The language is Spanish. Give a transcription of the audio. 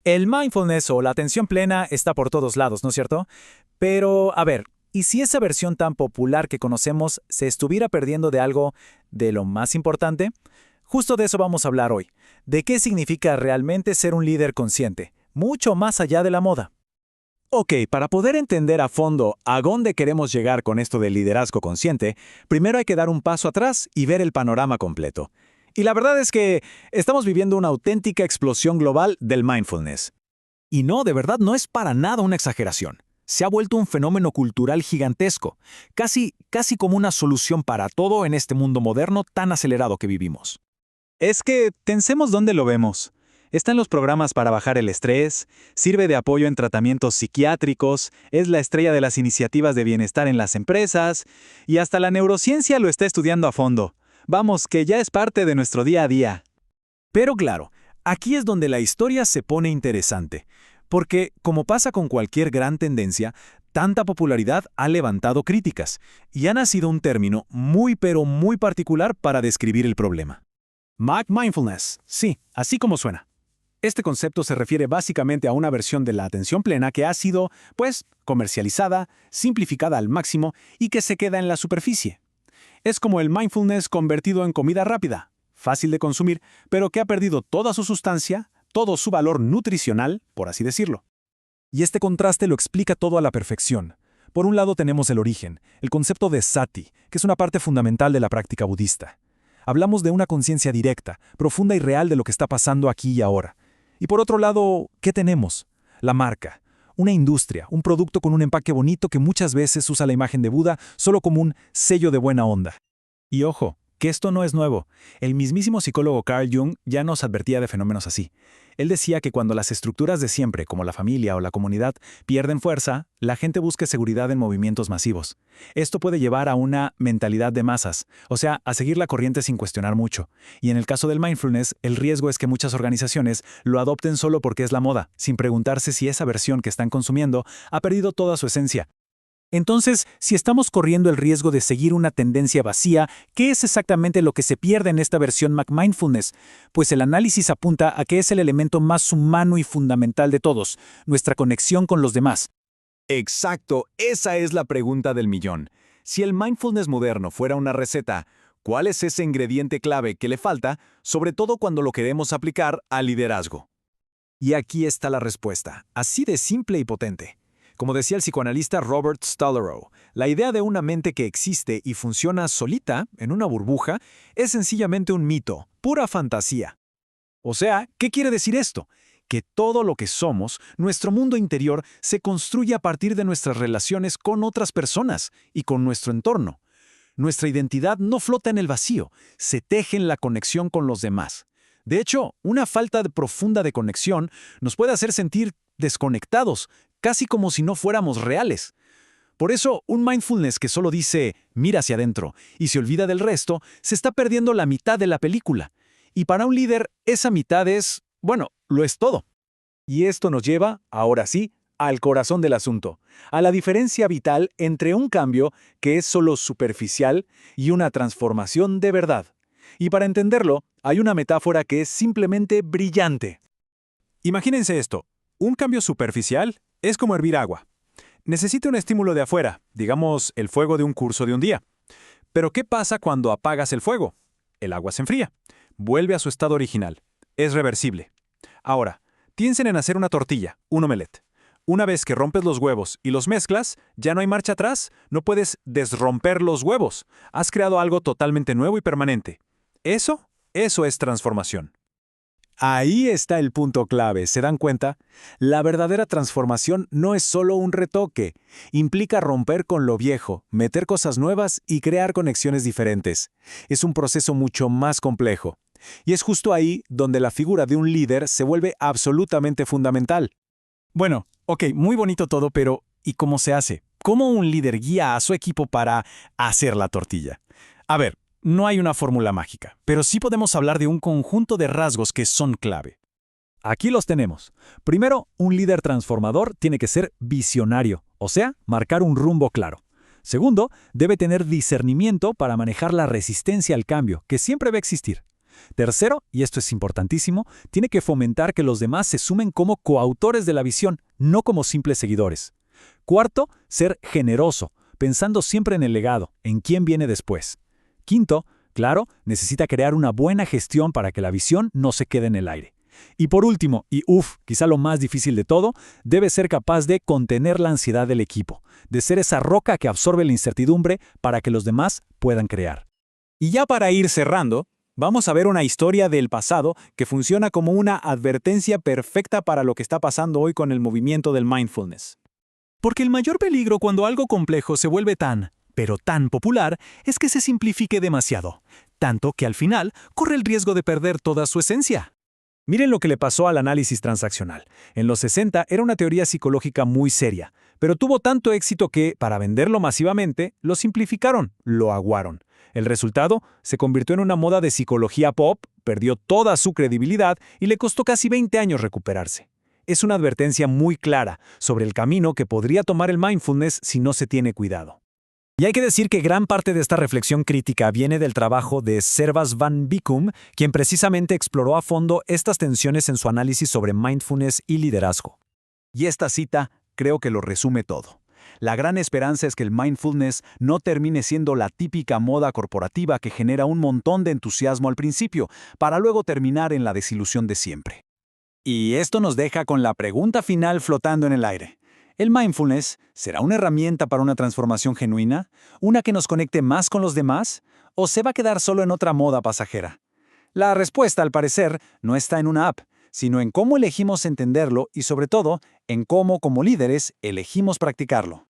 El mindfulness o la atención plena está por todos lados, ¿no es cierto? Pero, a ver, ¿y si esa versión tan popular que conocemos se estuviera perdiendo de algo de lo más importante? Justo de eso vamos a hablar hoy. ¿De qué significa realmente ser un líder consciente? Mucho más allá de la moda. Ok, para poder entender a fondo a dónde queremos llegar con esto del liderazgo consciente, primero hay que dar un paso atrás y ver el panorama completo. Y la verdad es que estamos viviendo una auténtica explosión global del mindfulness. Y no, de verdad no es para nada una exageración. Se ha vuelto un fenómeno cultural gigantesco, casi como una solución para todo en este mundo moderno tan acelerado que vivimos. Es que pensemos dónde lo vemos. Está en los programas para bajar el estrés, sirve de apoyo en tratamientos psiquiátricos, es la estrella de las iniciativas de bienestar en las empresas, y hasta la neurociencia lo está estudiando a fondo. Vamos, que ya es parte de nuestro día a día. Pero claro, aquí es donde la historia se pone interesante, porque, como pasa con cualquier gran tendencia, tanta popularidad ha levantado críticas, y ha nacido un término muy pero muy particular para describir el problema. Mindfulness, sí, así como suena. Este concepto se refiere básicamente a una versión de la atención plena que ha sido, comercializada, simplificada al máximo y que se queda en la superficie. Es como el mindfulness convertido en comida rápida, fácil de consumir, pero que ha perdido toda su sustancia, todo su valor nutricional, por así decirlo. Y este contraste lo explica todo a la perfección. Por un lado tenemos el origen, el concepto de sati, que es una parte fundamental de la práctica budista. Hablamos de una conciencia directa, profunda y real de lo que está pasando aquí y ahora. Y por otro lado, ¿qué tenemos? La marca. Una industria, un producto con un empaque bonito que muchas veces usa la imagen de Buda solo como un sello de buena onda. Y ojo, que esto no es nuevo. El mismísimo psicólogo Carl Jung ya nos advertía de fenómenos así. Él decía que cuando las estructuras de siempre, como la familia o la comunidad, pierden fuerza, la gente busca seguridad en movimientos masivos. Esto puede llevar a una mentalidad de masas, o sea, a seguir la corriente sin cuestionar mucho. Y en el caso del mindfulness, el riesgo es que muchas organizaciones lo adopten solo porque es la moda, sin preguntarse si esa versión que están consumiendo ha perdido toda su esencia. Entonces, si estamos corriendo el riesgo de seguir una tendencia vacía, ¿qué es exactamente lo que se pierde en esta versión mindfulness? Pues el análisis apunta a que es el elemento más humano y fundamental de todos, nuestra conexión con los demás. Exacto, esa es la pregunta del millón. Si el mindfulness moderno fuera una receta, ¿cuál es ese ingrediente clave que le falta, sobre todo cuando lo queremos aplicar al liderazgo? Y aquí está la respuesta, así de simple y potente. Como decía el psicoanalista Robert Stollerow, la idea de una mente que existe y funciona solita, en una burbuja, es sencillamente un mito, pura fantasía. O sea, ¿qué quiere decir esto? Que todo lo que somos, nuestro mundo interior, se construye a partir de nuestras relaciones con otras personas y con nuestro entorno. Nuestra identidad no flota en el vacío, se teje en la conexión con los demás. De hecho, una falta profunda de conexión nos puede hacer sentir desconectados, casi como si no fuéramos reales. Por eso, un mindfulness que solo dice «mira hacia adentro» y se olvida del resto, se está perdiendo la mitad de la película. Y para un líder, esa mitad es, lo es todo. Y esto nos lleva, ahora sí, al corazón del asunto, a la diferencia vital entre un cambio que es solo superficial y una transformación de verdad. Y para entenderlo, hay una metáfora que es simplemente brillante. Imagínense esto. Un cambio superficial es como hervir agua. Necesita un estímulo de afuera, digamos el fuego de un curso de un día. Pero ¿qué pasa cuando apagas el fuego? El agua se enfría. Vuelve a su estado original. Es reversible. Ahora, piensen en hacer una tortilla, un omelette. Una vez que rompes los huevos y los mezclas, ya no hay marcha atrás, no puedes desromper los huevos. Has creado algo totalmente nuevo y permanente. Eso es transformación. Ahí está el punto clave, ¿se dan cuenta? La verdadera transformación no es solo un retoque. Implica romper con lo viejo, meter cosas nuevas y crear conexiones diferentes. Es un proceso mucho más complejo. Y es justo ahí donde la figura de un líder se vuelve absolutamente fundamental. Bueno, muy bonito todo, pero ¿y cómo se hace? ¿Cómo un líder guía a su equipo para hacer la tortilla? A ver, no hay una fórmula mágica, pero sí podemos hablar de un conjunto de rasgos que son clave. Aquí los tenemos. Primero, un líder transformador tiene que ser visionario, o sea, marcar un rumbo claro. Segundo, debe tener discernimiento para manejar la resistencia al cambio, que siempre va a existir. Tercero, y esto es importantísimo, tiene que fomentar que los demás se sumen como coautores de la visión, no como simples seguidores. Cuarto, ser generoso, pensando siempre en el legado, en quién viene después. Quinto, claro, necesita crear una buena gestión para que la visión no se quede en el aire. Y por último, y quizá lo más difícil de todo, debe ser capaz de contener la ansiedad del equipo, de ser esa roca que absorbe la incertidumbre para que los demás puedan crear. Y ya para ir cerrando, vamos a ver una historia del pasado que funciona como una advertencia perfecta para lo que está pasando hoy con el movimiento del mindfulness. Porque el mayor peligro cuando algo complejo se vuelve pero tan popular, es que se simplifique demasiado, tanto que al final corre el riesgo de perder toda su esencia. Miren lo que le pasó al análisis transaccional. En los 60 era una teoría psicológica muy seria, pero tuvo tanto éxito que, para venderlo masivamente, lo simplificaron, lo aguaron. El resultado se convirtió en una moda de psicología pop, perdió toda su credibilidad y le costó casi 20 años recuperarse. Es una advertencia muy clara sobre el camino que podría tomar el mindfulness si no se tiene cuidado. Y hay que decir que gran parte de esta reflexión crítica viene del trabajo de Servas van Bikum, quien precisamente exploró a fondo estas tensiones en su análisis sobre mindfulness y liderazgo. Y esta cita creo que lo resume todo. La gran esperanza es que el mindfulness no termine siendo la típica moda corporativa que genera un montón de entusiasmo al principio, para luego terminar en la desilusión de siempre. Y esto nos deja con la pregunta final flotando en el aire. ¿El mindfulness será una herramienta para una transformación genuina? ¿Una que nos conecte más con los demás? ¿O se va a quedar solo en otra moda pasajera? La respuesta, al parecer, no está en una app, sino en cómo elegimos entenderlo y, sobre todo, en cómo, como líderes, elegimos practicarlo.